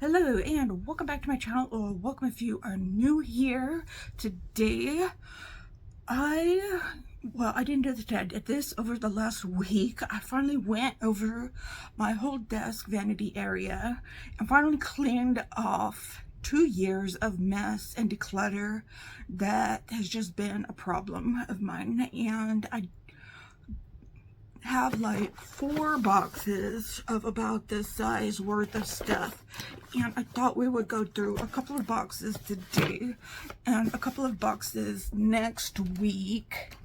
Hello and welcome back to my channel, or welcome if you are new here. Today I didn't do this today. I did this over the last week. I finally went over my whole desk vanity area and finally cleaned off 2 years of mess and declutter that has just been a problem of mine. And I have like 4 boxes of about this size worth of stuff, and I thought we would go through a couple of boxes today and a couple of boxes next week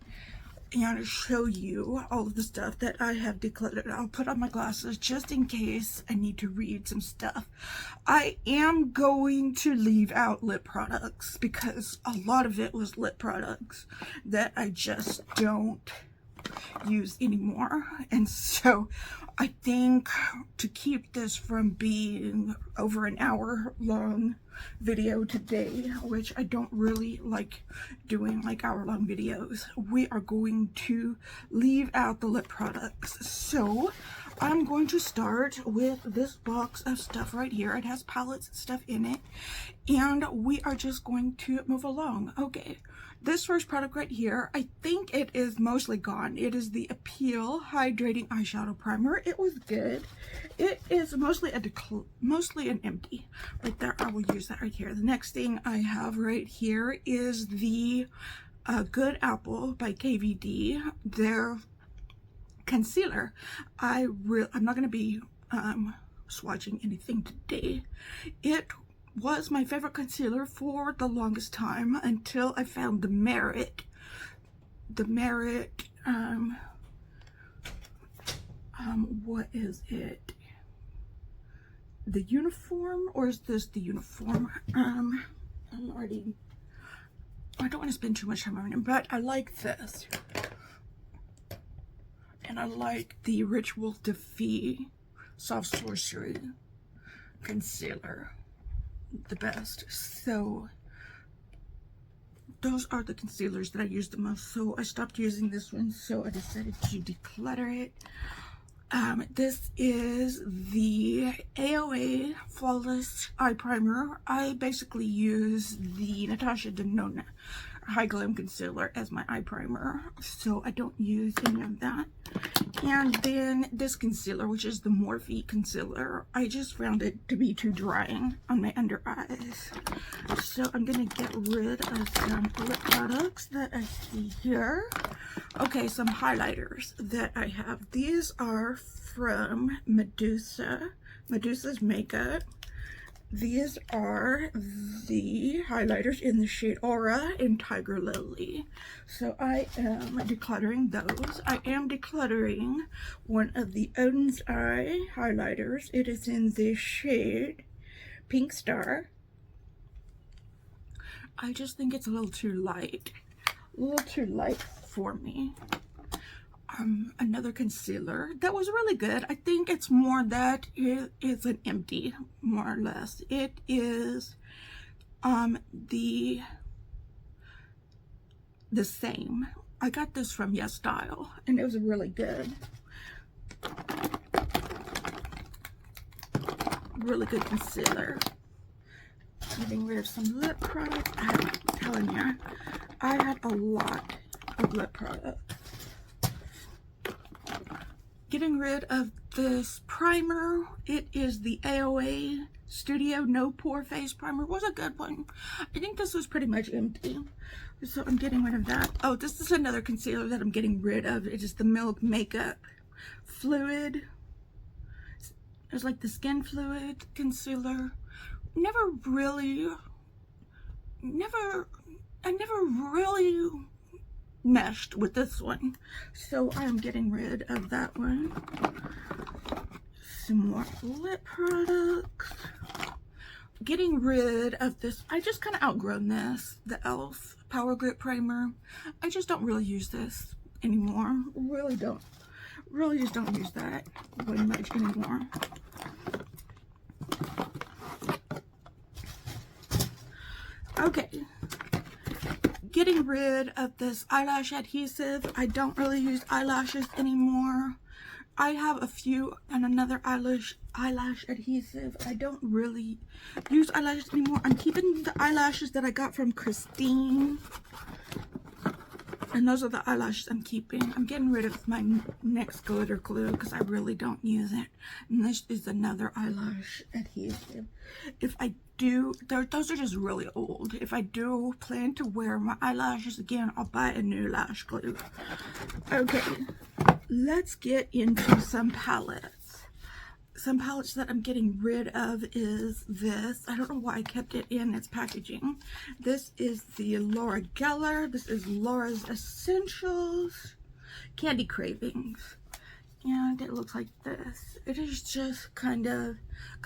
and show you all of the stuff that I have decluttered. I'll put on my glasses just in case I need to read some stuff. I am going to leave out lip products because a lot of it was lip products that I just don't use anymore, and so I think to keep this from being over an hour long video today, which I don't really like doing like hour-long videos, we are going to leave out the lip products. So I'm going to start with this box of stuff right here. It has palettes and stuff in it, and we are just going to move along. Okay, this first product right here, I think it is mostly gone. It is the Appeal Hydrating Eyeshadow Primer. It was good. It is mostly an empty. Right there, I will use that right here. The next thing I have right here is the Good Apple by KVD. Their concealer. I'm not going to be swatching anything today. It was my favorite concealer for the longest time until I found the Merit. What is it? The Uniform, or is this the Uniform? I don't want to spend too much time on it, but I like this. And I like the Ritual Defy Soft Sorcery Concealer the best. So those are the concealers that I use the most. So I stopped using this one, so I decided to declutter it. This is the AOA Flawless Eye Primer. I basically use the Natasha Denona High Glam Concealer as my eye primer, so I don't use any of that. And then this concealer, which is the Morphe Concealer, I just found it to be too drying on my under eyes. So I'm going to get rid of some lip products that I see here. Okay, some highlighters that I have. These are from Medusa's Makeup. These are the highlighters in the shade Aura and Tiger Lily. So I am decluttering those. I am decluttering one of the Odin's Eye highlighters. It is in the shade Pink Star. I just think it's a little too light. For me. Another concealer that was really good. I think it's more that it is an empty, more or less. It is the same. I got this from Yes Style, and it was really good. Really good concealer. Getting rid of some lip products. I'm telling you, I had a lot of lip products. Getting rid of this primer. It is the AOA Studio No Pore Face Primer. It was a good one. I think this was pretty much empty, so I'm getting rid of that. Oh, this is another concealer that I'm getting rid of. It is the Milk Makeup Fluid. It's like the Skin Fluid Concealer. I never really meshed with this one, so I'm getting rid of that one. Some more lip products. Getting rid of this. I just kind of outgrown this, the e.l.f. Power Grip Primer. I just don't really use this anymore. Really just don't use that very much anymore. Okay, getting rid of this eyelash adhesive. I don't really use eyelashes anymore. I have a few and another eyelash adhesive. I don't really use eyelashes anymore. I'm keeping the eyelashes that I got from Christine. And those are the eyelashes I'm keeping. I'm getting rid of my NYX glitter glue because I really don't use it. And this is another eyelash adhesive. If I do, those are just really old. If I do plan to wear my eyelashes again, I'll buy a new lash glue. Okay, let's get into some palettes. Some palettes that I'm getting rid of is this. I don't know why I kept it in its packaging. This is the Laura Geller. This is Laura's Essentials Candy Cravings. And it looks like this. It is just kind of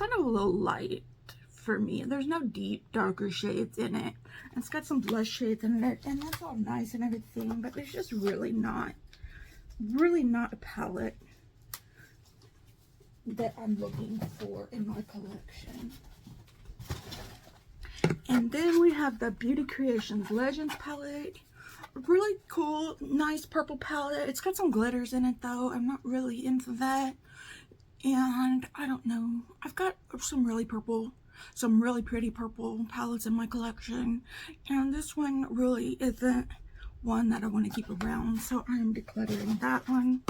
a little light for me. There's no deep, darker shades in it. It's got some blush shades in it, and that's all nice and everything, but it's just really not a palette that I'm looking for in my collection. And then we have the Beauty Creations Legends palette. Really cool, nice purple palette. It's got some glitters in it though. I'm not really into that. And I don't know. I've got some really pretty purple palettes in my collection. And this one really isn't one that I want to keep around, so I'm decluttering that one.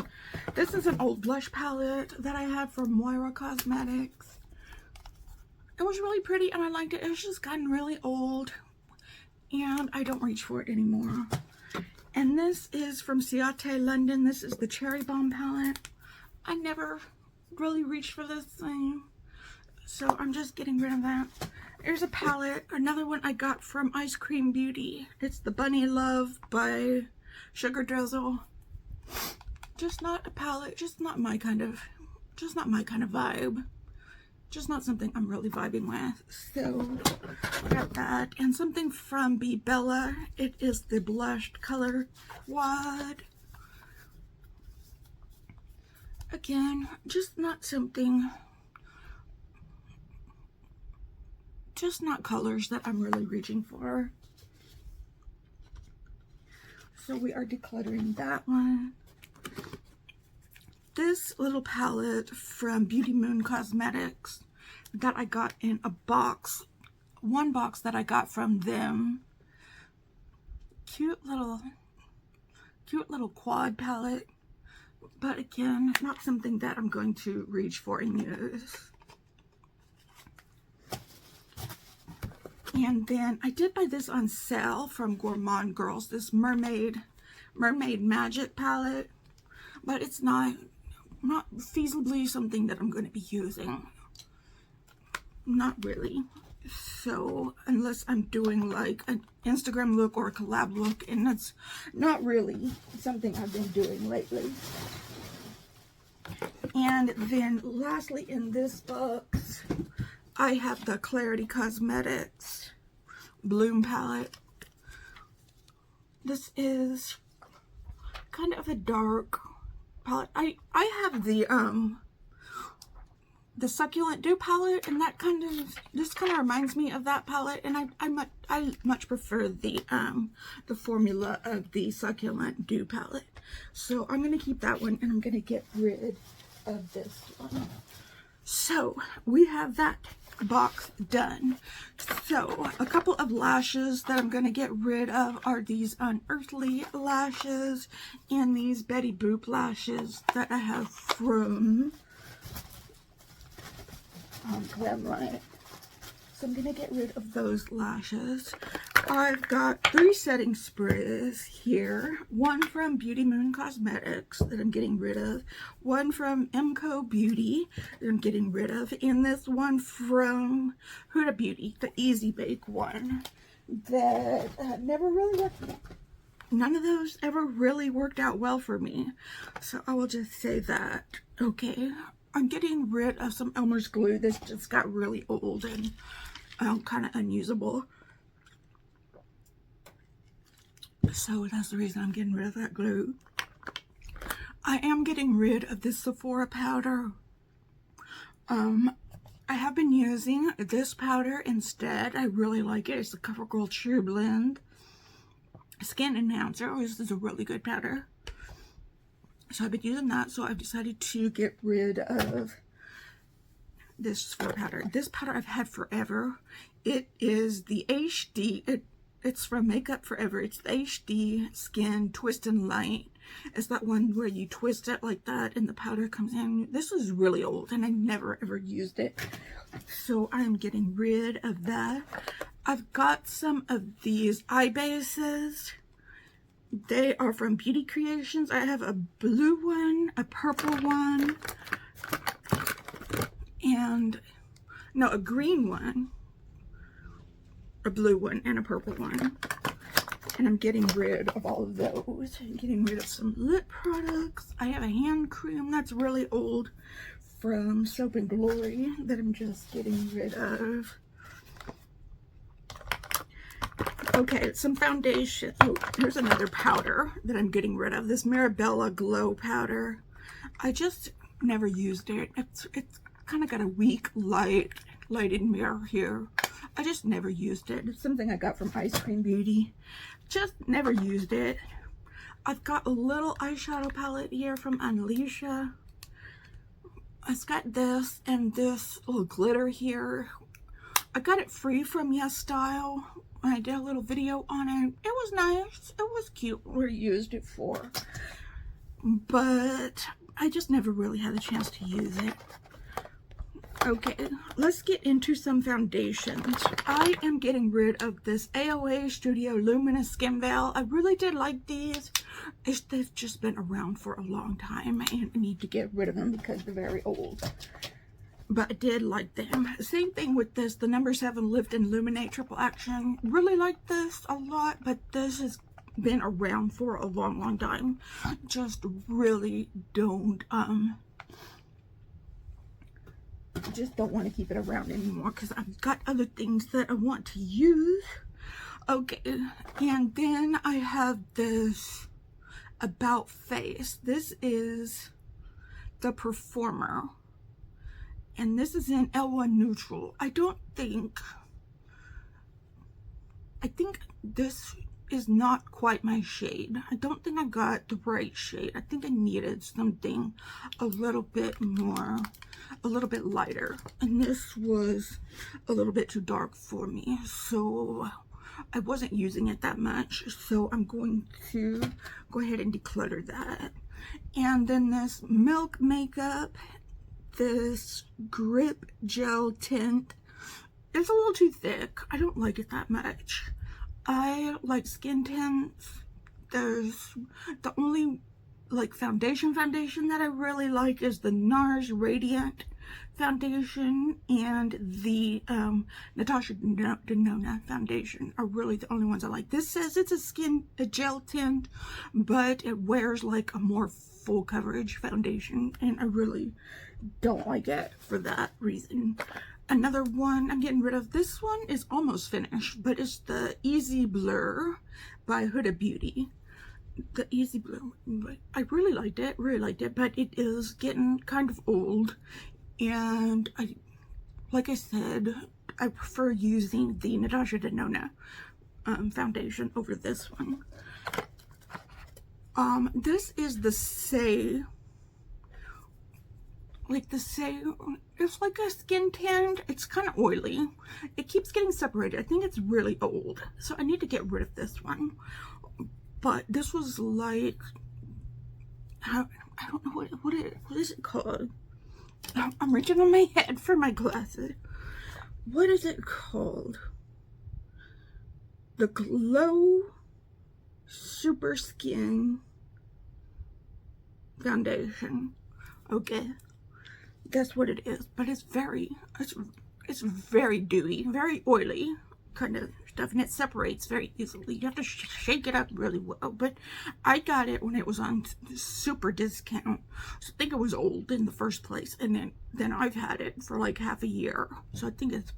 This is an old blush palette that I had from Moira Cosmetics. It was really pretty and I liked it. It's just gotten really old and I don't reach for it anymore. And this is from Ciate London. This is the Cherry Bomb palette. I never really reached for this thing, so I'm just getting rid of that. Here's a palette, another one I got from Ice Cream Beauty. It's the Bunny Love by Sugar Drizzle. Just not a palette, just not my kind of vibe. Just not something I'm really vibing with. So, got that. And something from Be Bella. It is the Blushed Color Wad. Again, just not something... just not colors that I'm really reaching for. So we are decluttering that one. This little palette from Beauty Moon Cosmetics that I got in a box. One box that I got from them. Cute little quad palette. But again, not something that I'm going to reach for and use. And then I did buy this on sale from Gourmand Girls, this Mermaid Magic palette, but it's not feasibly something that I'm going to be using. Not really. So unless I'm doing like an Instagram look or a collab look, and that's not really something I've been doing lately. And then lastly in this box, I have the Clarity Cosmetics Bloom palette. This is kind of a dark palette. I have the Succulent Dew palette, and this kind of reminds me of that palette, and I much prefer the formula of the Succulent Dew palette. So I'm going to keep that one, and I'm going to get rid of this one. So we have that box done. So a couple of lashes that I'm going to get rid of are these Unearthly lashes and these Betty Boop lashes that I have from Glamlight. So I'm going to get rid of those lashes. I've got 3 setting sprays here. One from Beauty Moon Cosmetics that I'm getting rid of. One from MCO Beauty that I'm getting rid of. And this one from Huda Beauty, the Easy Bake one. That never really worked. None of those ever really worked out well for me. So I will just say that. Okay. I'm getting rid of some Elmer's glue. This just got really old and kind of unusable. So that's the reason I'm getting rid of that glue. I am getting rid of this Sephora powder. I have been using this powder instead. I really like it. It's the CoverGirl True Blend Skin Enhancer. This is a really good powder. So I've been using that, so I've decided to get rid of this powder. This powder I've had forever. It is the HD, it's from Makeup Forever. It's the HD Skin Twist and Light. It's that one where you twist it like that and the powder comes in. This is really old and I never ever used it. So I'm getting rid of that. I've got some of these eye bases. They are from Beauty Creations. I have a blue one, a purple one, and no, a green one, a blue one, and a purple one. And I'm getting rid of all of those. I'm getting rid of some lip products. I have a hand cream that's really old from Soap and Glory that I'm just getting rid of. Okay, some foundation. Oh, here's another powder that I'm getting rid of. This Mirabella Glow powder. I just never used it. It's kind of got a weak lighted mirror here. I just never used it. It's something I got from Ice Cream Beauty. Just never used it. I've got a little eyeshadow palette here from Unleasha. I've got this and this little glitter here. I got it free from Yes Style. I did a little video on it. It was nice. It was cute what I used it for. But I just never really had the chance to use it. Okay, let's get into some foundations. I am getting rid of this AOA Studio Luminous Skin Veil. I really did like these. They've just been around for a long time and I need to get rid of them because they're very old. But I did like them. Same thing with this, the number 7 Lift and Illuminate Triple Action. Really like this a lot, but this has been around for a long time. Just really don't just don't want to keep it around anymore because I've got other things that I want to use. Okay, and then I have this About Face. This is the Performer. And this is in L1 Neutral. I think this is not quite my shade. I don't think I got the right shade. I think I needed something a little bit more, a little bit lighter. And this was a little bit too dark for me. So I wasn't using it that much. So I'm going to go ahead and declutter that. And then this Milk Makeup, this Grip Gel Tint. It's a little too thick. I don't like it that much. I like skin tints. There's the only like foundation that I really like is the NARS Radiant foundation and the Natasha Denona foundation are really the only ones I like. This says it's a gel tint, but it wears like a more full coverage foundation and I really don't like it for that reason. Another one I'm getting rid of. This one is almost finished, but it's the Easy Blur by Huda Beauty. The Easy Blur. I really liked it, but it is getting kind of old. And like I said, I prefer using the Natasha Denona foundation over this one. This is the Say. It's like a skin tint. It's kind of oily. It keeps getting separated. I think it's really old, so I need to get rid of this one. But this was like, I don't know what is it called? I'm reaching on my head for my glasses. What is it called? The Glow Super Skin Foundation. Okay. That's what it is, but it's very dewy, very oily kind of stuff, and it separates very easily. You have to shake it up really well, but I got it when it was on super discount, so I think it was old in the first place, and then I've had it for like half a year, so I think it's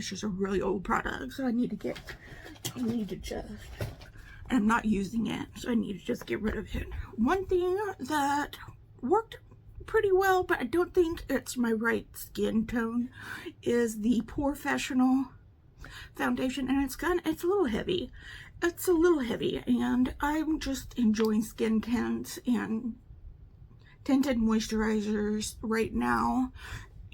just a really old product, so I need to just, and I'm not using it, so I need to just get rid of it. One thing that worked pretty well, but I don't think it's my right skin tone, is the Professional foundation, and it's a little heavy. It's a little heavy, and I'm just enjoying skin tints, and tinted moisturizers right now.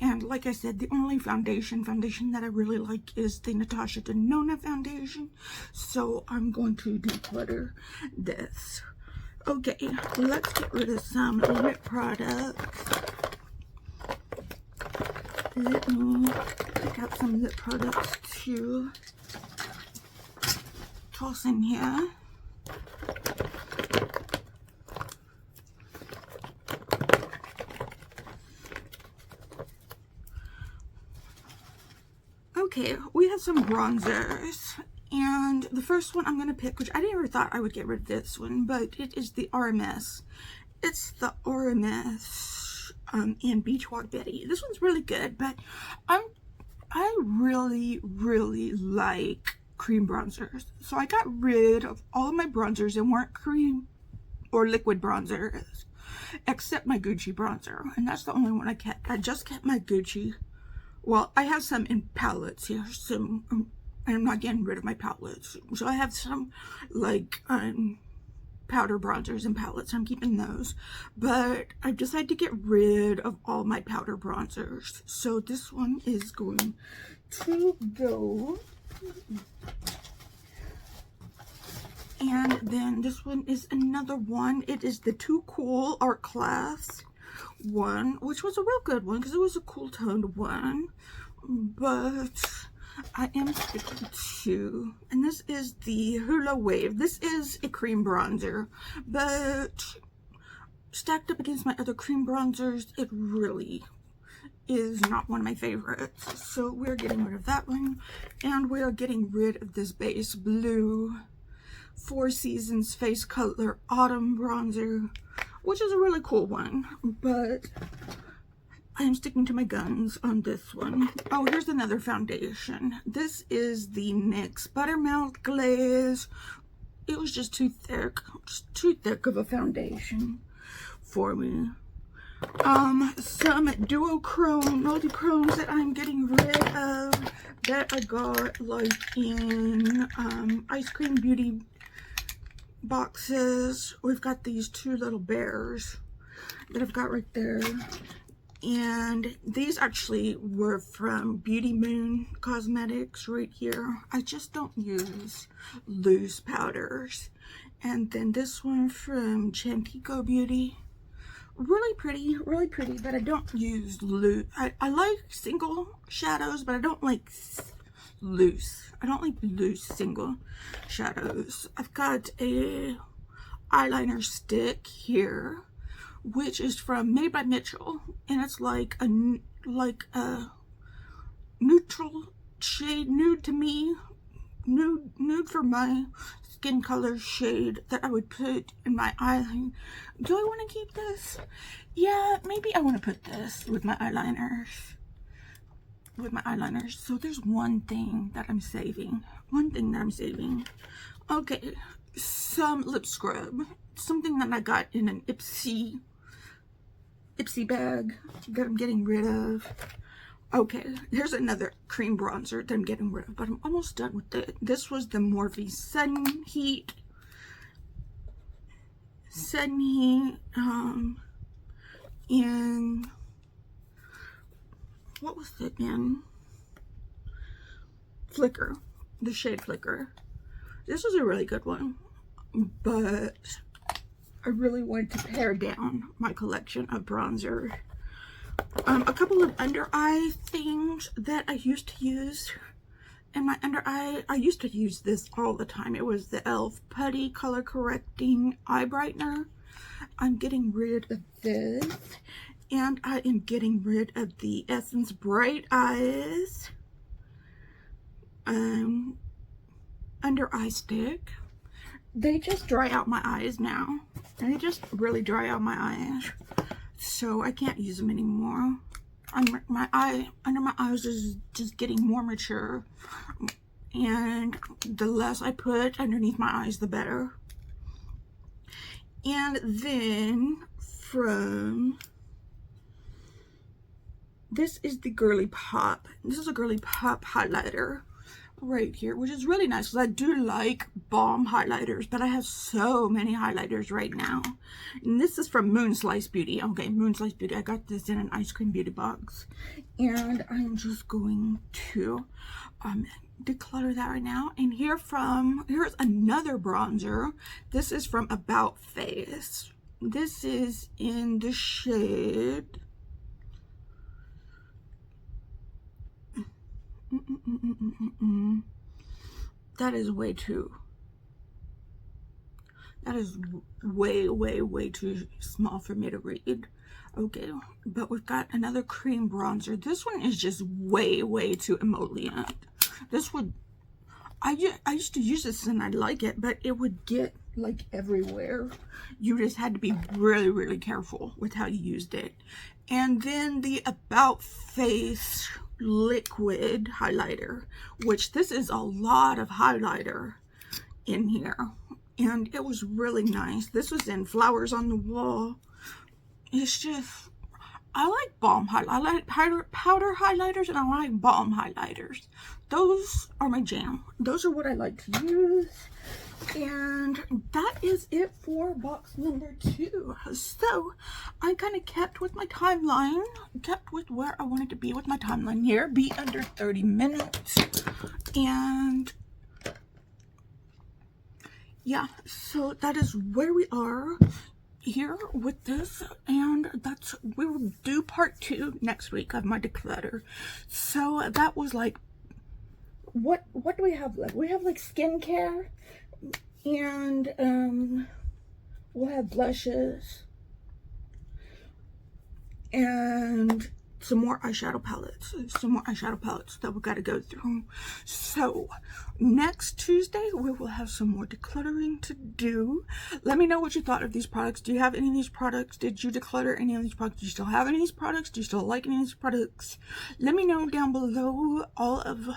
And like I said, the only foundation that I really like is the Natasha Denona foundation. So I'm going to declutter this. Okay, let's get rid of some lip products. Let me pick out some lip products to toss in here. Okay, we have some bronzers, and the first one I'm going to pick, which I never thought I would get rid of this one, but it is the RMS. It's the RMS in Beach Walk Betty. This one's really good, but I really like cream bronzers. So I got rid of all of my bronzers and weren't cream or liquid bronzers, except my Gucci bronzer, and that's the only one I kept. I just kept my Gucci. Well, I have some in palettes here, some, and I'm not getting rid of my palettes. So I have some, like, powder bronzers and palettes. I'm keeping those. But I've decided to get rid of all my powder bronzers. So this one is going to go. And then this one is another one. It is the Too Cool Art Class one, which was a real good one because it was a cool toned one, but I am sticking to, and this is the Hula Wave. This is a cream bronzer, but stacked up against my other cream bronzers, it really is not one of my favorites. So we're getting rid of that one, and we're getting rid of this base blue Four Seasons Face Color Autumn Bronzer, which is a really cool one, but I'm sticking to my guns on this one. Oh, here's another foundation. This is the NYX Buttermilk Glaze. It was just too thick of a foundation for me. Some duochrome, multi-chromes that I'm getting rid of that I got like in Ice Cream Beauty boxes. We've got these two little bears that I've got right there, and these actually were from Beauty Moon Cosmetics right here. I just don't use loose powders. And then this one from Chantico Beauty, really pretty, but I don't use loose. I like single shadows, but I don't like loose. I don't like loose single shadows. I've got a eyeliner stick here, which is from Made by Mitchell, and it's like a neutral shade, nude to me, nude for my skin color shade that I would put in my eyeliner. Do I want to keep this? Yeah, maybe I want to put this with my eyeliners. So there's one thing that I'm saving. Okay, some lip scrub. Something that I got in an Ipsy bag that I'm getting rid of. Okay, here's another cream bronzer that I'm getting rid of, but I'm almost done with it. This was the Morphe Sun Heat, and what was it in? Flicker, the shade Flicker. This was a really good one, but I really wanted to pare down my collection of bronzer. A couple of under eye things that I used to use in my under eye. I used to use this all the time. It was the e.l.f. Putty Color Correcting Eye Brightener. I'm getting rid of this. And I am getting rid of the Essence Bright Eyes under eye stick. They just dry out my eyes now. They just really dry out my eyes. So I can't use them anymore. Under my eyes is just getting more mature. And the less I put underneath my eyes, the better. And then this is the Girly Pop. This is a Girly Pop highlighter, right here, which is really nice because I do like balm highlighters, but I have so many highlighters right now. And this is from Moonslice Beauty. Okay, Moonslice Beauty. I got this in an ice cream beauty box, and I'm just going to declutter that right now. And here's another bronzer. This is from About Face. This is in the shade that is way too way too small for me to read. Okay, but we've got another cream bronzer. This one is just way too emollient. This would, I used to use this and I like it, but it would get like everywhere. You just had to be really careful with how you used it. And then the About Face liquid highlighter, which this is a lot of highlighter in here, and it was really nice. This was in Flowers on the Wall. It's just, I like balm highlight. I like powder highlighters, and I like balm highlighters. Those are my jam. Those are what I like to use. And that is it for box number 2. So I kind of kept with my timeline, kept with where I wanted to be with my timeline here, be under 30 minutes. And yeah, so that is where we are here with this, and we will do part 2 next week of my declutter. So that was like, what do we have left? We have like skincare, and we'll have blushes and some more eyeshadow palettes that we got to go through. So next Tuesday we will have some more decluttering to do. Let me know what you thought of these products. Do you have any of these products? Did you declutter any of these products? Do you still have any of these products? Do you still like any of these products? Let me know down below all of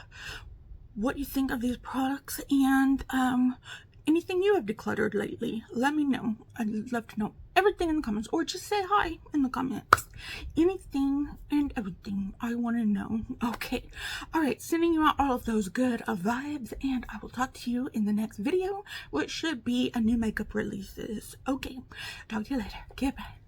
what you think of these products, and anything you have decluttered lately. Let me know. I'd love to know everything in the comments, or just say hi in the comments. Anything and everything, I want to know. Okay, all right, sending you out all of those good vibes, and I will talk to you in the next video, which should be a new makeup releases. Okay, talk to you later. Goodbye.